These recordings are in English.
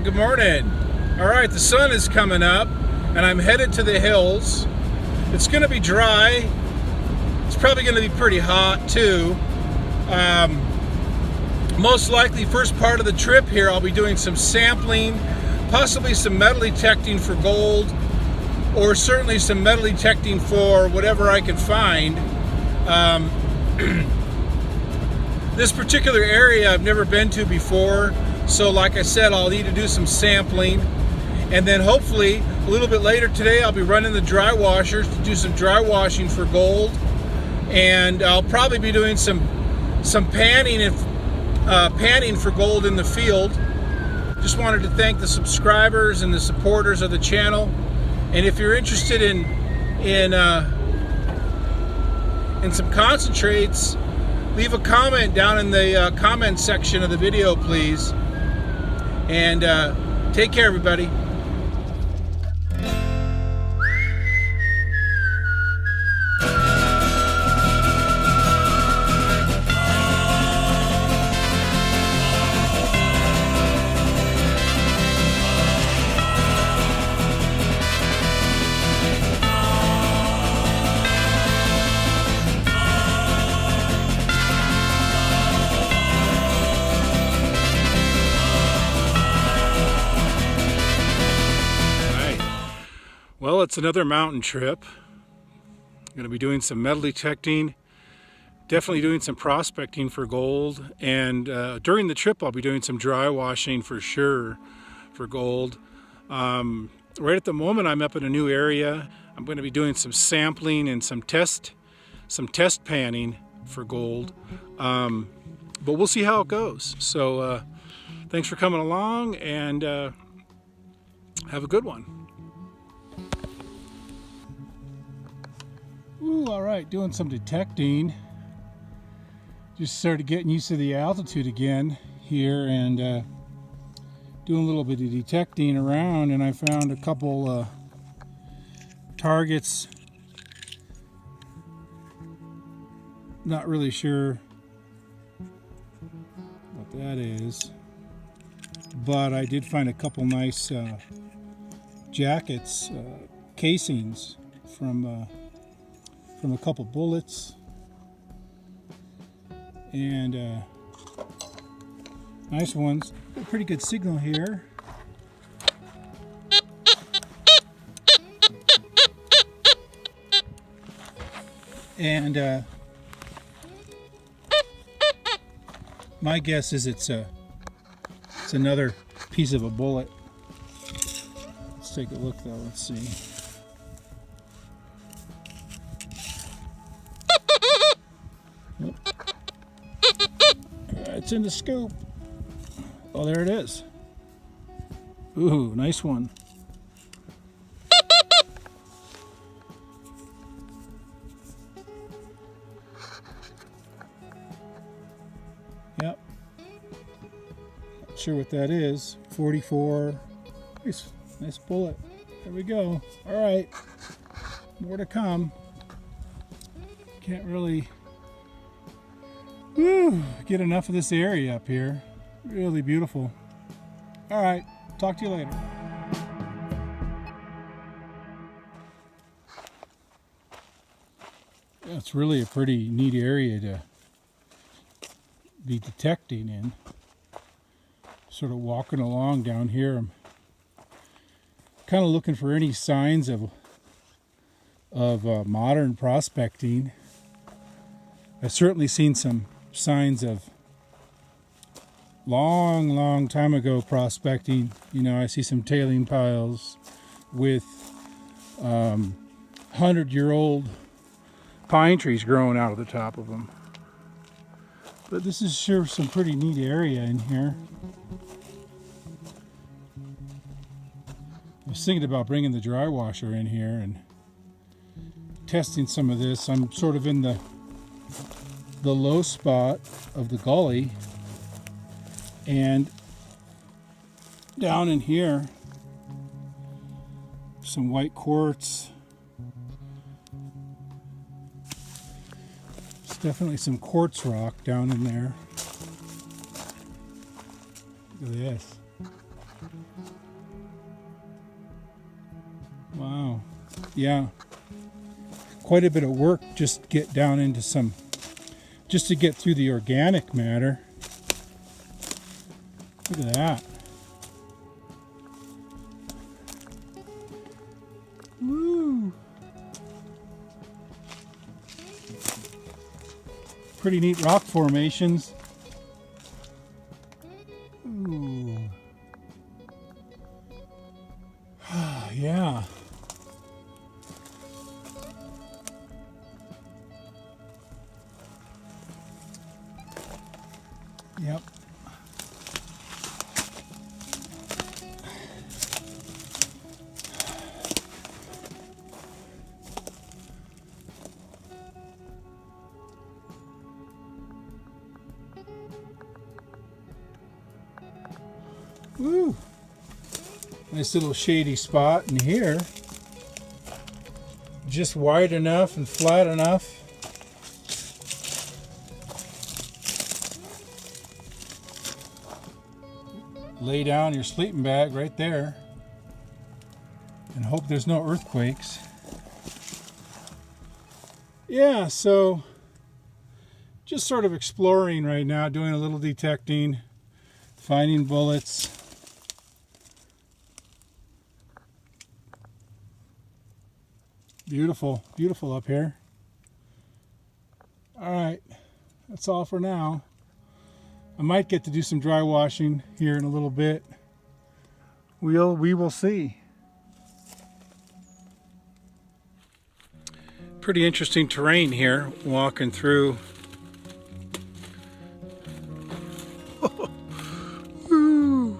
Good morning. All right, the sun is coming up and I'm headed to the hills. It's going to be dry. It's probably going to be pretty hot too. Most likely first part of the trip here I'll be doing some sampling, possibly some metal detecting for gold, or certainly some metal detecting for whatever I can find. This particular area I've never been to before, so like I said, I'll need to do some sampling, and then hopefully a little bit later today I'll be running the dry washers to do some dry washing for gold, and I'll probably be doing some panning and panning for gold in the field. Just wanted to thank the subscribers and the supporters of the channel, and if you're interested in some concentrates, leave a comment down in the comment section of the video, please. And take care, everybody. Well, it's another mountain trip. I'm going to be doing some metal detecting, definitely doing some prospecting for gold, and during the trip I'll be doing some dry washing for sure for gold. Right at the moment I'm up in a new area. I'm going to be doing some sampling and some test panning for gold, but we'll see how it goes. So thanks for coming along, and have a good one. Ooh, all right, doing some detecting. Just started getting used to the altitude again here, and doing a little bit of detecting around, and I found a couple targets. Not really sure what that is, but I did find a couple nice jackets, casings from a couple bullets, and nice ones. Got a pretty good signal here. And my guess is it's another piece of a bullet. Let's take a look though. Let's see. It's in the scoop. Oh, there it is. Ooh, nice one. Yep. Not sure what that is. 44. Nice bullet. There we go. All right. More to come. Can't really get enough of this area up here. Really beautiful. All right, talk to you later. Yeah, it's really a pretty neat area to be detecting in. Sort of walking along down here. I'm kind of looking for any signs of modern prospecting. I've certainly seen some signs of long time ago prospecting. You know, I see some tailing piles with 100-year-old pine trees growing out of the top of them. But this is sure some pretty neat area in here. I was thinking about bringing the dry washer in here and testing some of this. I'm sort of in the low spot of the gully, and down in here some white quartz. There's definitely some quartz rock down in there. Look at this. Wow. Yeah. Quite a bit of work just to get down into some, just to get through the organic matter. Look at that. Woo. Pretty neat rock formations. Ooh. Yeah. Yep. Woo! Nice little shady spot in here. Just wide enough and flat enough. Lay down your sleeping bag right there and hope there's no earthquakes. Yeah, so just sort of exploring right now, doing a little detecting, finding bullets. Beautiful, beautiful up here. All right, that's all for now. I might get to do some dry washing here in a little bit. We will see. Pretty interesting terrain here, walking through. Woo.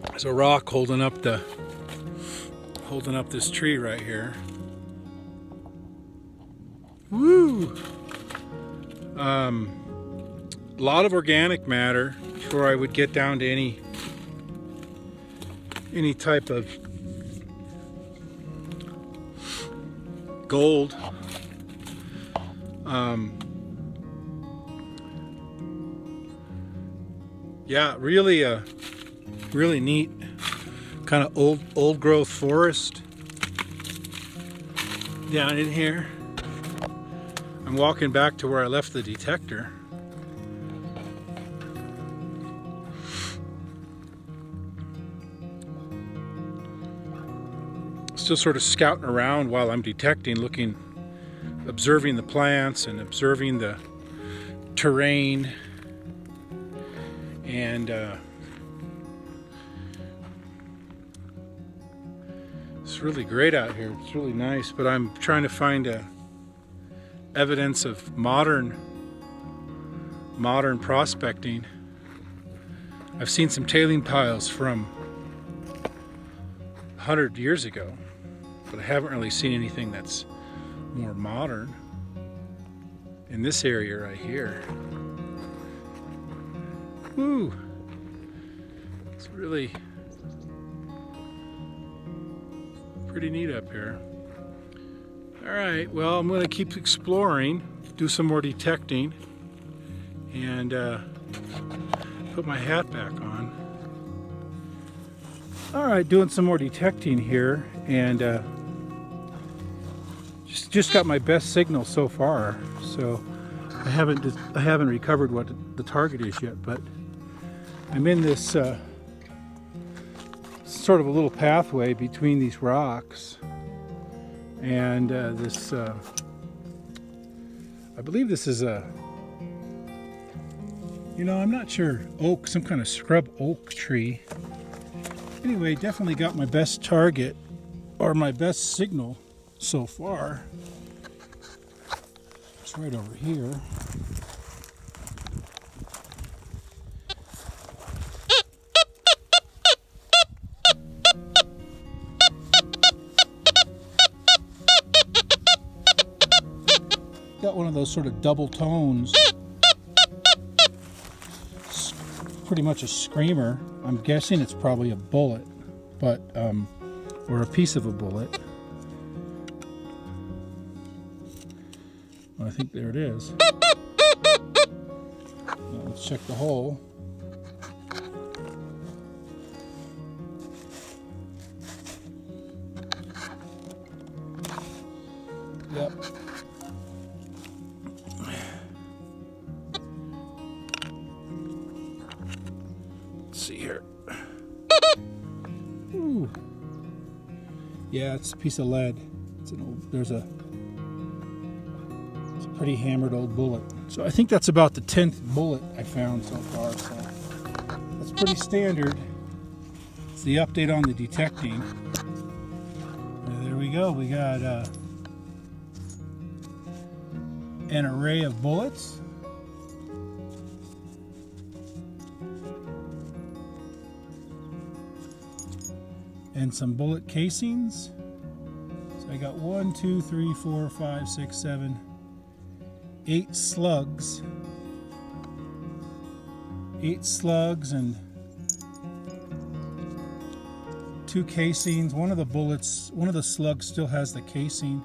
There's a rock holding up this tree right here. Woo! A lot of organic matter before I would get down to any type of gold. Yeah, really neat kind of old growth forest down in here. I'm walking back to where I left the detector. Still sort of scouting around while I'm detecting, looking, observing the plants and observing the terrain. And it's really great out here. It's really nice, but I'm trying to find evidence of modern prospecting. I've seen some tailing piles from 100 years ago, but I haven't really seen anything that's more modern in this area right here. Woo! It's really pretty neat up here. Alright, well, I'm going to keep exploring, do some more detecting, and put my hat back on. Alright, doing some more detecting here, and just got my best signal so far, so I haven't recovered what the target is yet, but I'm in this sort of a little pathway between these rocks. And this, I believe this is a, I'm not sure, oak, some kind of scrub oak tree. Anyway, definitely got my best target, or my best signal so far. It's right over here. Got one of those sort of double tones. Pretty much a screamer. I'm guessing it's probably a bullet, but or a piece of a bullet. Well, I think there it is. Let's check the hole. Yep. Let's see here. Ooh. Yeah, it's a piece of lead. It's an old, it's a pretty hammered old bullet. So I think that's about the 10th bullet I found so far. So that's pretty standard. It's the update on the detecting. And there we go. We got an array of bullets. And some bullet casings. So I got 1, 2, 3, 4, 5, 6, 7, 8 slugs. 8 slugs and 2 casings. One of the bullets, one of the slugs still has the casing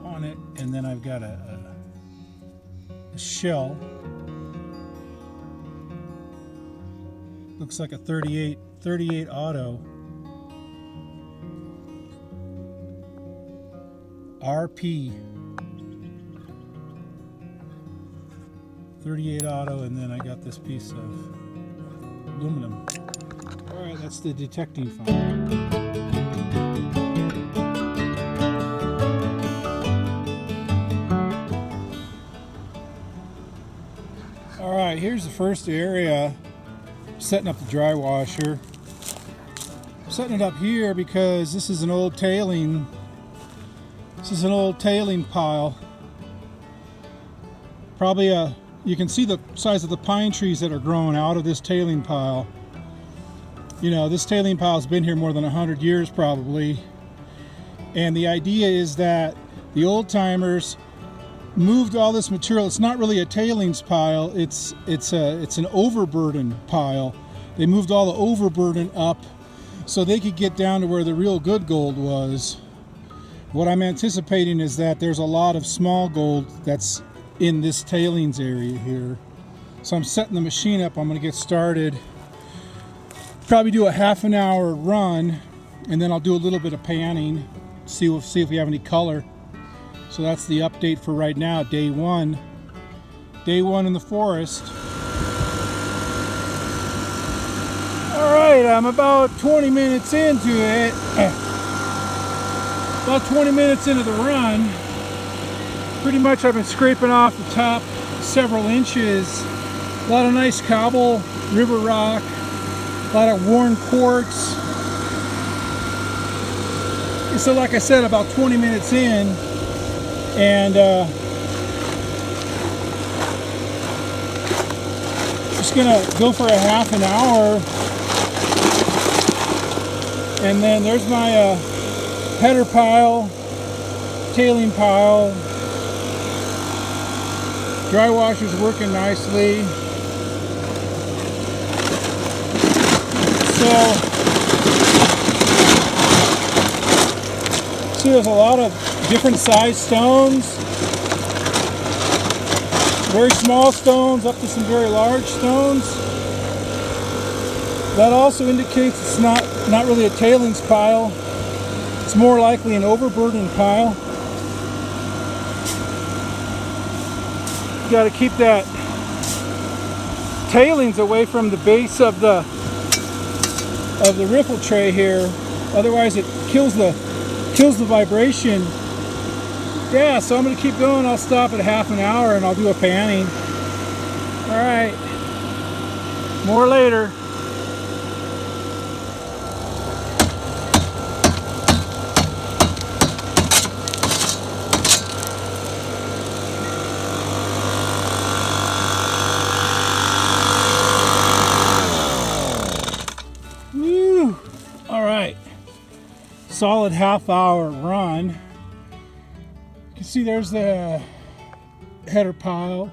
on it, and then I've got a shell. Looks like a 38 auto. RP 38 auto, and then I got this piece of aluminum. All right, that's the detecting find. All right, here's the first area. Setting up the dry washer. Setting it up here because this is an old tailing. This is an old tailing pile. Probably you can see the size of the pine trees that are growing out of this tailing pile. You know, this tailing pile has been here more than 100 years probably. And the idea is that the old timers moved all this material. It's not really a tailings pile, it's an overburden pile. They moved all the overburden up so they could get down to where the real good gold was. What I'm anticipating is that there's a lot of small gold that's in this tailings area here. So I'm setting the machine up. I'm going to get started. Probably do a half an hour run, and then I'll do a little bit of panning, see if we have any color. So that's the update for right now, day one. Day one in the forest. All right, I'm about 20 minutes into it. About 20 minutes into the run. Pretty much I've been scraping off the top several inches. A lot of nice cobble, river rock, a lot of worn quartz. So like I said, about 20 minutes in, and just gonna go for a half an hour, and then there's my header pile, tailing pile. Dry washer's working nicely. So see, there's a lot of different size stones. Very small stones up to some very large stones. That also indicates it's not really a tailings pile. It's more likely an overburden pile. You got to keep that tailings away from the base of the riffle tray here. Otherwise it kills the vibration. Yeah, so I'm going to keep going. I'll stop at half an hour and I'll do a panning. All right, more later. Woo! All right, solid half-hour run. You can see there's the header pile,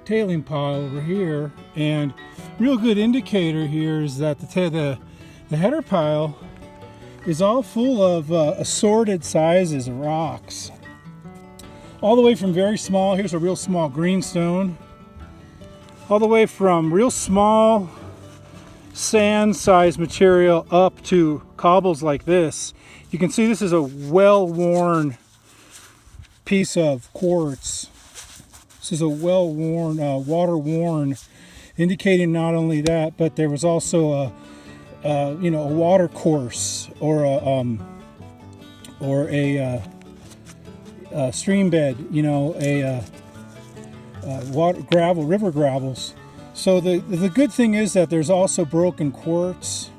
tailing pile over here, and real good indicator here is that the header pile is all full of assorted sizes of rocks, all the way from very small. Here's a real small greenstone, all the way from real small sand size material up to cobbles like this. You can see this is a well-worn piece of quartz. This is a well-worn, water-worn, indicating not only that, but there was also a water course or a stream bed, river gravels. So the good thing is that there's also broken quartz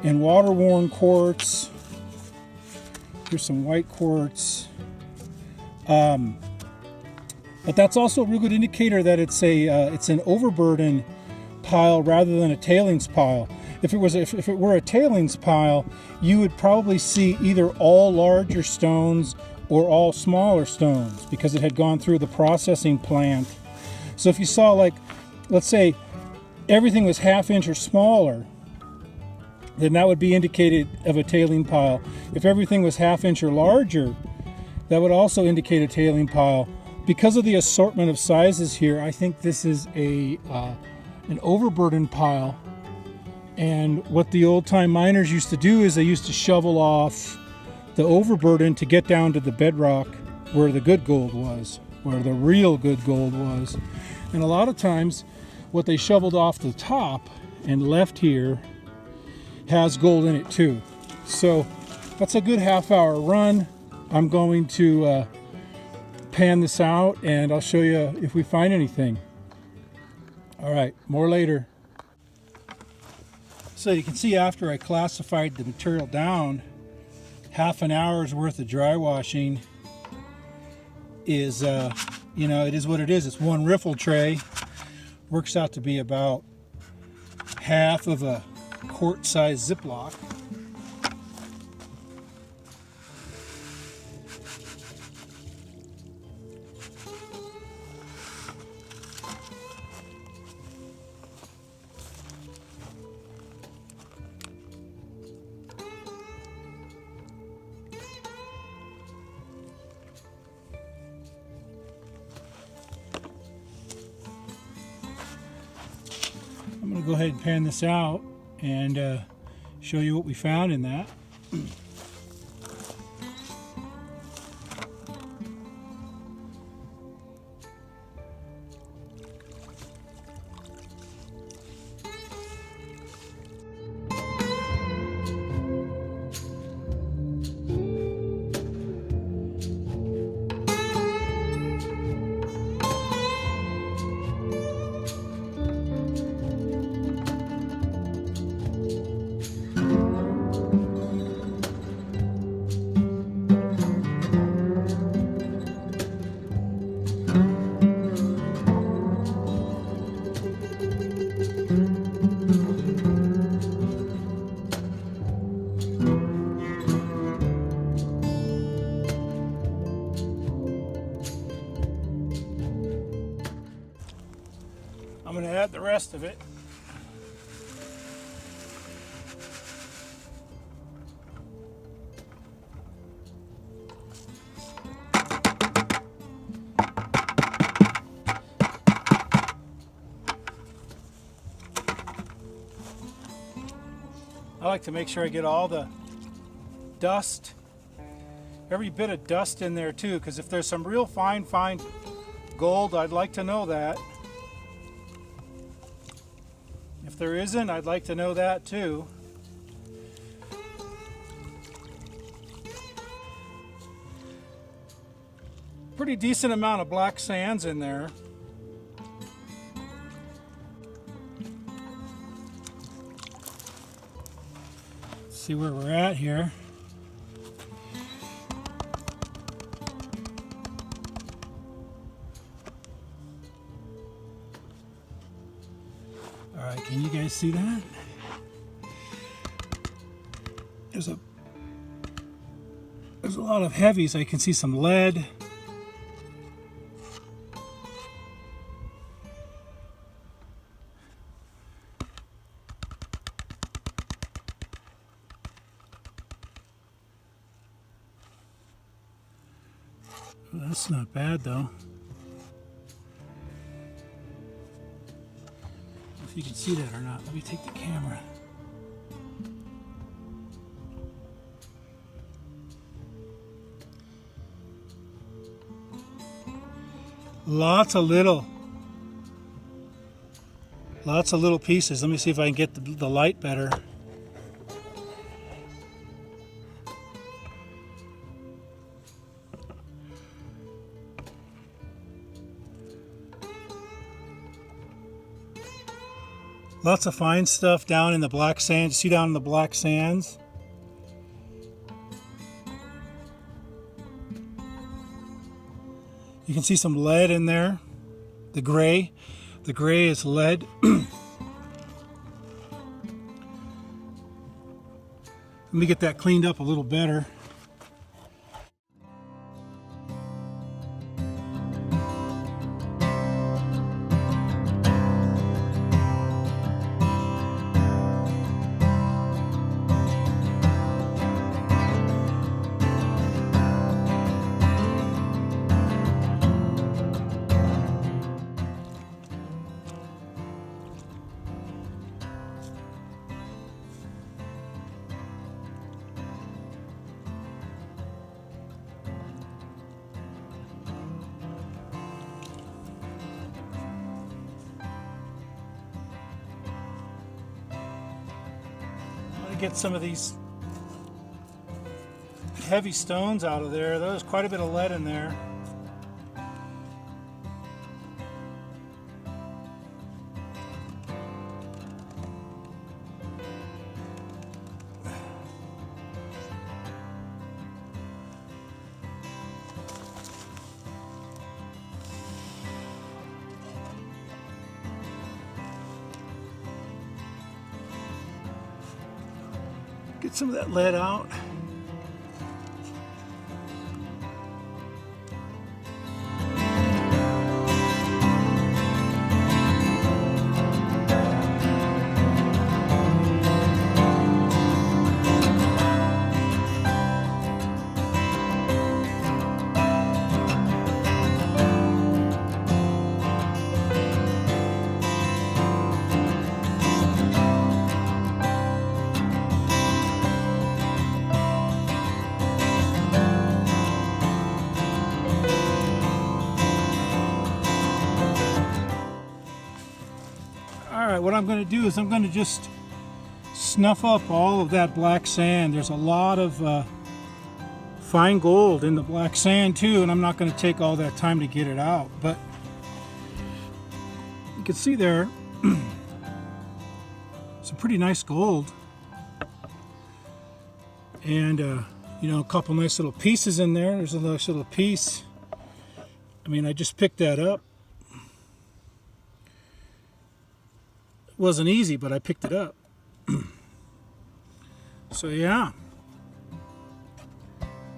and water-worn quartz. Here's some white quartz. But that's also a real good indicator that it's an overburden pile rather than a tailings pile. If it were a tailings pile, you would probably see either all larger stones or all smaller stones because it had gone through the processing plant. So if you saw, like, let's say everything was ½ inch or smaller, then that would be indicated of a tailing pile. If everything was ½ inch or larger, that would also indicate a tailing pile. Because of the assortment of sizes here, I think this is an overburden pile. And what the old-time miners used to do is they used to shovel off the overburden to get down to the bedrock where the good gold was, where the real good gold was. And a lot of times, what they shoveled off the top and left here has gold in it too. So that's a good half-hour run. I'm going to pan this out and I'll show you if we find anything. All right, more later. So you can see after I classified the material down, half an hour's worth of dry washing is, it is what it is. It's one riffle tray. Works out to be about half of a quart-sized Ziploc. I'm going to go ahead and pan this out and show you what we found in that. I'm going to add the rest of it. I like to make sure I get all the dust, every bit of dust in there too, because if there's some real fine gold, I'd like to know that. If there isn't, I'd like to know that too. Pretty decent amount of black sands in there. Let's see where we're at here. All right, can you guys see that? There's a lot of heavies. I can see some lead. That's not bad though. if you can see that or not. Let me take the camera. Lots of little pieces. Let me see if I can get the light better. Lots of fine stuff down in the black sand. You see down in the black sands? You can see some lead in there. The gray is lead. Let me get that cleaned up a little better. Get some of these heavy stones out of there. There's quite a bit of lead in there. Get some of that lead out. What I'm going to do is I'm going to just snuff up all of that black sand. There's a lot of fine gold in the black sand too, and I'm not going to take all that time to get it out, but you can see there some pretty nice gold, and you know, a couple nice little pieces in there. There's a nice little piece. I mean, I just picked that up. Wasn't easy, but I picked it up. So yeah,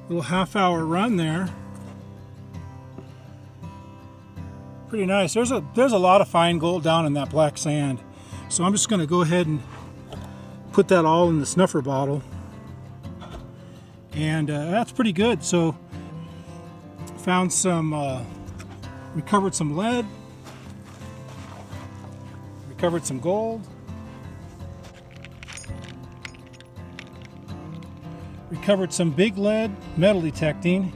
little half-hour run there. Pretty nice. There's a lot of fine gold down in that black sand. So I'm just going to go ahead and put that all in the snuffer bottle, and that's pretty good. So found some, recovered some lead. Recovered some gold. Recovered some big lead metal detecting.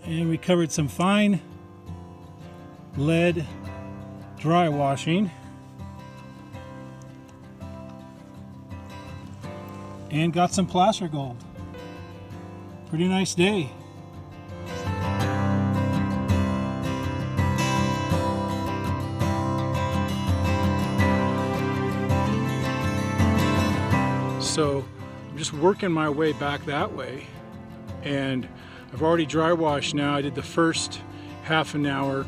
And recovered some fine lead dry washing. And got some placer gold. Pretty nice day. So I'm just working my way back that way, and I've already dry washed now. I did the first half an hour.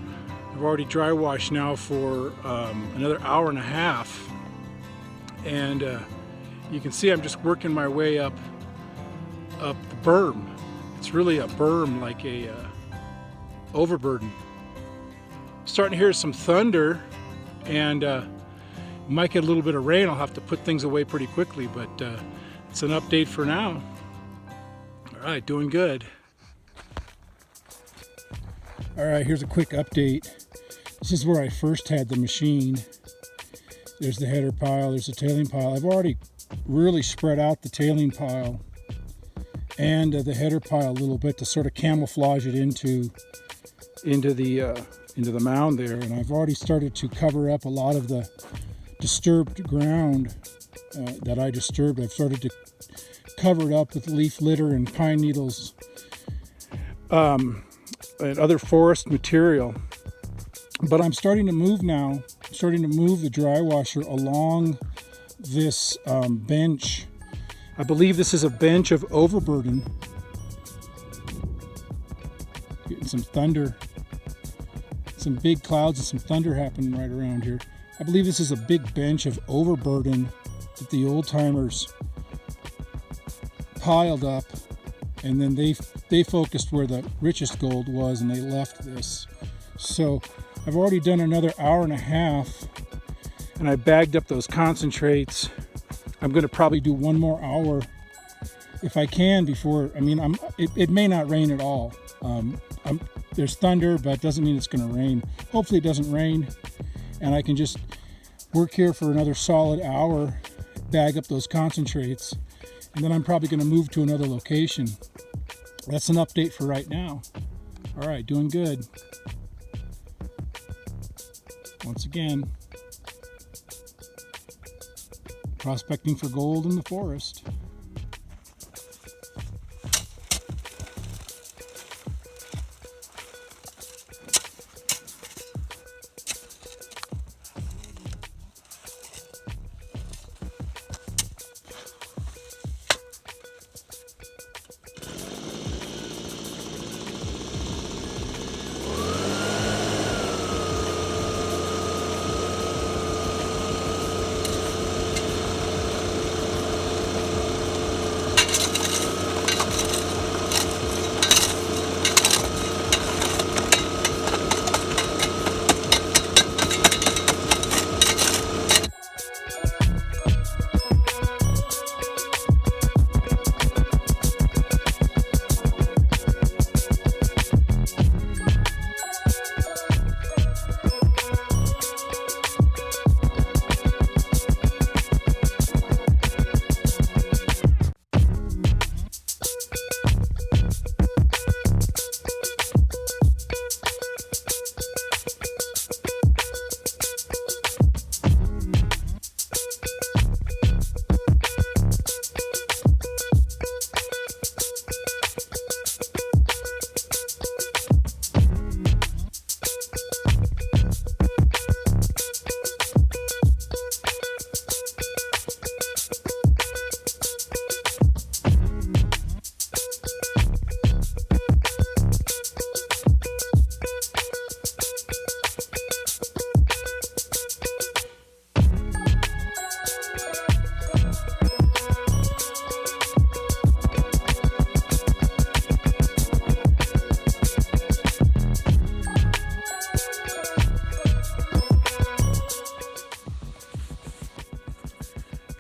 I've already dry washed now for another hour and a half, and you can see I'm just working my way up the berm. It's really a berm, like a overburden. Starting to hear some thunder, and might get a little bit of rain. I'll have to put things away pretty quickly, but it's an update for now. All right, doing good. All right, here's a quick update. This is where I first had the machine. There's the header pile, there's the tailing pile. I've already really spread out the tailing pile and the header pile a little bit to sort of camouflage it into the mound there. And I've already started to cover up a lot of the disturbed ground that I disturbed. I've started to cover it up with leaf litter and pine needles and other forest material. But I'm starting to move now. I'm starting to move the dry washer along this bench. I believe this is a bench of overburden. Getting some thunder. Some big clouds and some thunder happening right around here. I believe this is a big bench of overburden that the old timers piled up, and then they focused where the richest gold was and they left this. So I've already done another hour and a half and I bagged up those concentrates. I'm going to probably do one more hour if I can before, it may not rain at all. There's thunder, but it doesn't mean it's going to rain. Hopefully it doesn't rain and I can just work here for another solid hour, bag up those concentrates, and then I'm probably going to move to another location. That's an update for right now. All right, doing good. Once again, prospecting for gold in the forest.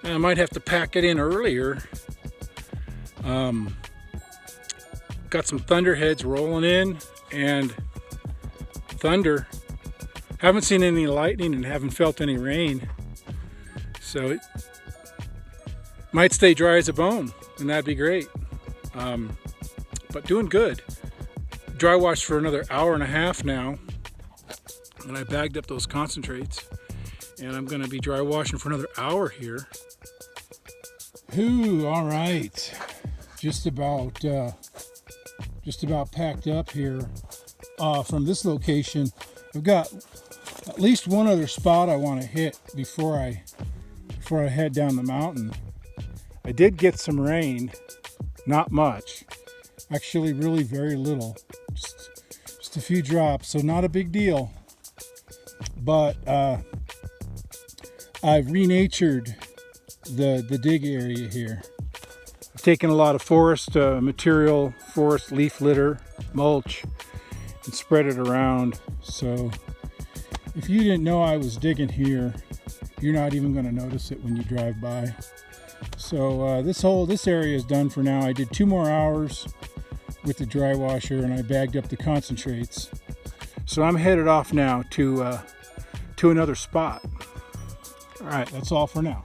I might have to pack it in earlier. Got some thunderheads rolling in and thunder. Haven't seen any lightning and haven't felt any rain. So it might stay dry as a bone, and that'd be great. But doing good. Dry washed for another hour and a half now. And I bagged up those concentrates. And I'm going to be dry washing for another hour here. Ooh, all right. Just about packed up here from this location. I've got at least one other spot I want to hit before I head down the mountain. I did get some rain, not much. Actually, really very little. Just a few drops, so not a big deal. But I've renatured the dig area here. I've taken a lot of forest material, forest leaf litter, mulch, and spread it around. So if you didn't know I was digging here, you're not even going to notice it when you drive by. So this area is done for now. I did 2 more hours with the dry washer and I bagged up the concentrates. So I'm headed off now to another spot. All right, that's all for now.